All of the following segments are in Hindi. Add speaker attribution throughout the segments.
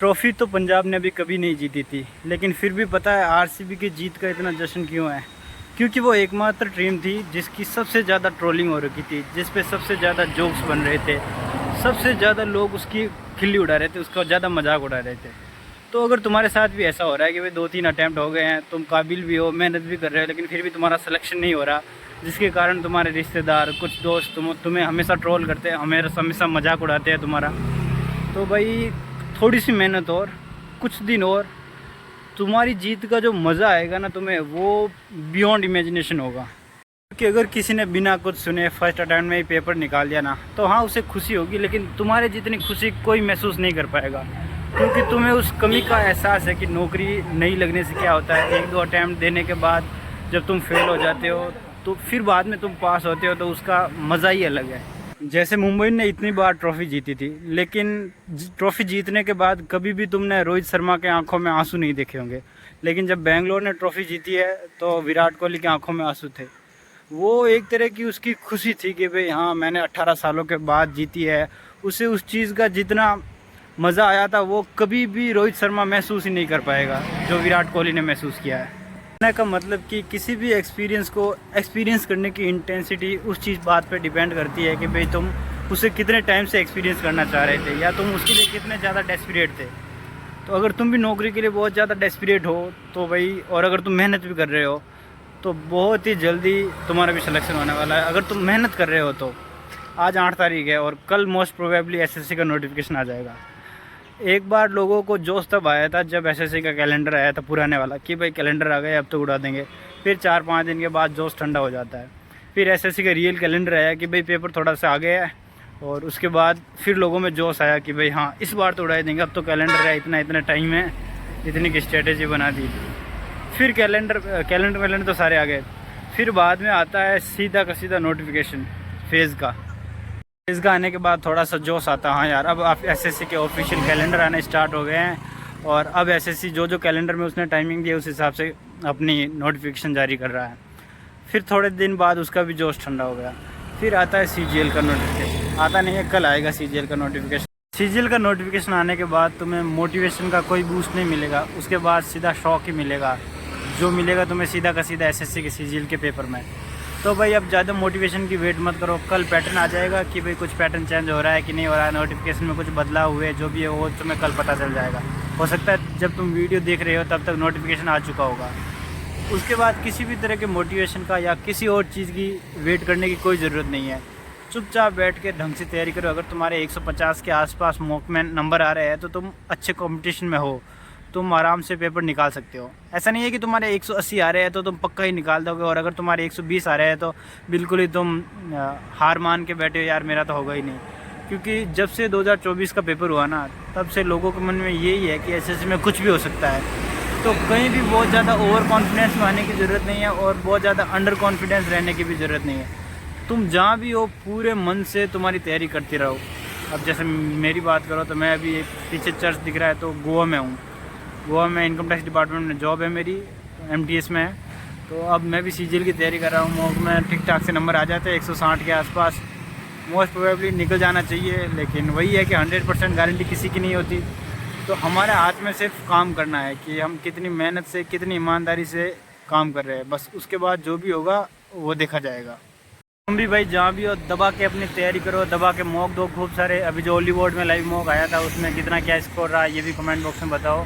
Speaker 1: ट्रॉफ़ी तो पंजाब ने अभी कभी नहीं जीती थी, लेकिन फिर भी पता है आरसीबी की जीत का इतना जश्न क्यों है? क्योंकि वो एकमात्र टीम थी जिसकी सबसे ज़्यादा ट्रोलिंग हो रखी थी, जिस पे सबसे ज़्यादा जोक्स बन रहे थे, सबसे ज़्यादा लोग उसकी खिल्ली उड़ा रहे थे, उसका ज़्यादा मजाक उड़ा रहे थे। तो अगर तुम्हारे साथ भी ऐसा हो रहा है कि भाई 2-3 अटैम्प्ट हो गए हैं, तुम काबिल भी हो, मेहनत भी कर रहे हो, लेकिन फिर भी तुम्हारा सिलेक्शन नहीं हो रहा, जिसके कारण तुम्हारे रिश्तेदार, कुछ दोस्त तुम्हें हमेशा ट्रोल करते हैं, हमेशा मजाक उड़ाते हैं तुम्हारा, तो भाई थोड़ी सी मेहनत और कुछ दिन और तुम्हारी जीत का जो मज़ा आएगा ना तुम्हें, वो बियॉन्ड इमेजिनेशन होगा। क्योंकि अगर किसी ने बिना कुछ सुने फर्स्ट अटैम्प्ट में ही पेपर निकाल दिया ना, तो हाँ उसे खुशी होगी, लेकिन तुम्हारे जितनी खुशी कोई महसूस नहीं कर पाएगा, क्योंकि तुम्हें उस कमी का एहसास है कि नौकरी नहीं लगने से क्या होता है। 1-2 अटैम्प्ट देने के बाद जब तुम फेल हो जाते हो तो फिर बाद में तुम पास होते हो, तो उसका मज़ा ही अलग है। जैसे मुंबई ने इतनी बार ट्रॉफ़ी जीती थी, लेकिन ट्रॉफ़ी जीतने के बाद कभी भी तुमने रोहित शर्मा के आंखों में आंसू नहीं देखे होंगे, लेकिन जब बेंगलोर ने ट्रॉफ़ी जीती है तो विराट कोहली की आंखों में आंसू थे। वो एक तरह की उसकी खुशी थी कि भाई हाँ मैंने 18 सालों के बाद जीती है। उसे उस चीज़ का जितना मज़ा आया था वो कभी भी रोहित शर्मा महसूस ही नहीं कर पाएगा जो विराट कोहली ने महसूस किया है। कहने का मतलब कि किसी भी एक्सपीरियंस को एक्सपीरियंस करने की इंटेंसिटी उस चीज़ बात पे डिपेंड करती है कि भाई तुम उसे कितने टाइम से एक्सपीरियंस करना चाह रहे थे, या तुम उसके लिए कितने ज़्यादा डेस्परेट थे। तो अगर तुम भी नौकरी के लिए बहुत ज़्यादा डेस्परेट हो तो भाई, और अगर तुम मेहनत भी कर रहे हो तो बहुत ही जल्दी तुम्हारा भी सिलेक्शन होने वाला है। अगर तुम मेहनत कर रहे हो तो आज 8 तारीख है और कल मोस्ट प्रोबेबली एसएससी का नोटिफिकेशन आ जाएगा। एक बार लोगों को जोश तब आया था जब एसएससी का कैलेंडर आया था पुराने वाला, कि भाई कैलेंडर आ गए अब तो उड़ा देंगे। फिर 4-5 दिन के बाद जोश ठंडा हो जाता है। फिर एसएससी का रियल कैलेंडर आया कि भाई पेपर थोड़ा सा आगे है, और उसके बाद फिर लोगों में जोश आया कि भाई हाँ इस बार तो उड़ा देंगे, अब तो कैलेंडर है, इतना टाइम है, इतनी की स्ट्रेटेजी बना दी। फिर कैलेंडर तो सारे आ गए। फिर बाद में आता है सीधा का सीधा नोटिफिकेशन फेज़ का आने के बाद थोड़ा सा जोश आता है, हाँ यार अब आप एसएससी के ऑफिशियल कैलेंडर आने स्टार्ट हो गए हैं, और अब एसएससी जो कैलेंडर में उसने टाइमिंग दी है उस हिसाब से अपनी नोटिफिकेशन जारी कर रहा है। फिर थोड़े दिन बाद उसका भी जोश ठंडा हो गया। फिर आता है सीजीएल का नोटिफिकेशन, आता नहीं है, कल आएगा सीजीएल का नोटिफिकेशन। सीजीएल का नोटिफिकेशन आने के बाद तुम्हें मोटिवेशन का कोई बूस्ट नहीं मिलेगा, उसके बाद सीधा शौक ही मिलेगा, जो मिलेगा तुम्हें सीधा का सीधा एसएससी के सीजीएल के पेपर में। तो भाई अब ज़्यादा मोटिवेशन की वेट मत करो, कल पैटर्न आ जाएगा कि भाई कुछ पैटर्न चेंज हो रहा है कि नहीं हो रहा है, नोटिफिकेशन में कुछ बदलाव हुए, जो भी है वो तुम्हें कल पता चल जाएगा। हो सकता है जब तुम वीडियो देख रहे हो तब तक नोटिफिकेशन आ चुका होगा। उसके बाद किसी भी तरह के मोटिवेशन का या किसी और चीज़ की वेट करने की कोई ज़रूरत नहीं है। चुपचाप बैठ के ढंग से तैयारी करो। अगर तुम्हारे 150 के आसपास मॉक में नंबर आ रहे हैं तो तुम अच्छे कंपटीशन में हो, तुम आराम से पेपर निकाल सकते हो। ऐसा नहीं है कि तुम्हारे 180 आ रहे हैं तो तुम पक्का ही निकाल दोगे, और अगर तुम्हारे 120 आ रहे हैं तो बिल्कुल ही तुम हार मान के बैठे हो, यार मेरा तो होगा ही नहीं। क्योंकि जब से 2024 का पेपर हुआ ना, तब से लोगों के मन में यही है कि एसएससी में कुछ भी हो सकता है। तो कहीं भी बहुत ज़्यादा ओवर कॉन्फिडेंस में आने की ज़रूरत नहीं है, और बहुत ज़्यादा अंडर कॉन्फिडेंस रहने की भी ज़रूरत नहीं है। तुम जहाँ भी हो पूरे मन से तुम्हारी तैयारी करती रहो। अब जैसे मेरी बात करो तो मैं अभी पीछे चर्च दिख रहा है तो गोवा में हूँ। गोवा में इनकम टैक्स डिपार्टमेंट में जॉब है मेरी, एमटीएस में है। तो अब मैं भी सीजीएल की तैयारी कर रहा हूँ। मॉक में ठीक ठाक से नंबर आ जाते हैं 160 के आसपास, मोस्ट प्रोबेबली निकल जाना चाहिए, लेकिन वही है कि 100% गारंटी किसी की नहीं होती। तो हमारे हाथ में सिर्फ काम करना है कि हम कितनी मेहनत से, कितनी ईमानदारी से काम कर रहे हैं, बस उसके बाद जो भी होगा वो देखा जाएगा। तुम भी भाई जहाँ भी हो दबा के अपनी तैयारी करो, दबा के मॉक दो खूब सारे। अभी जो हॉलीवुड में लाइव मॉक आया था उसमें कितना क्या स्कोर रहा ये भी कमेंट बॉक्स में बताओ।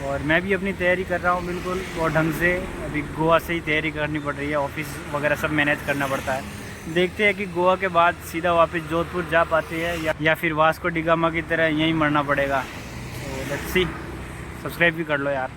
Speaker 1: और मैं भी अपनी तैयारी कर रहा हूँ बिल्कुल और ढंग से। अभी गोवा से ही तैयारी करनी पड़ रही है, ऑफिस वगैरह सब मैनेज करना पड़ता है। देखते हैं कि गोवा के बाद सीधा वापस जोधपुर जा पाते हैं या फिर वास्को डी गामा की तरह यहीं मरना पड़ेगा। तो लेट्स सी। सब्सक्राइब भी कर लो यार।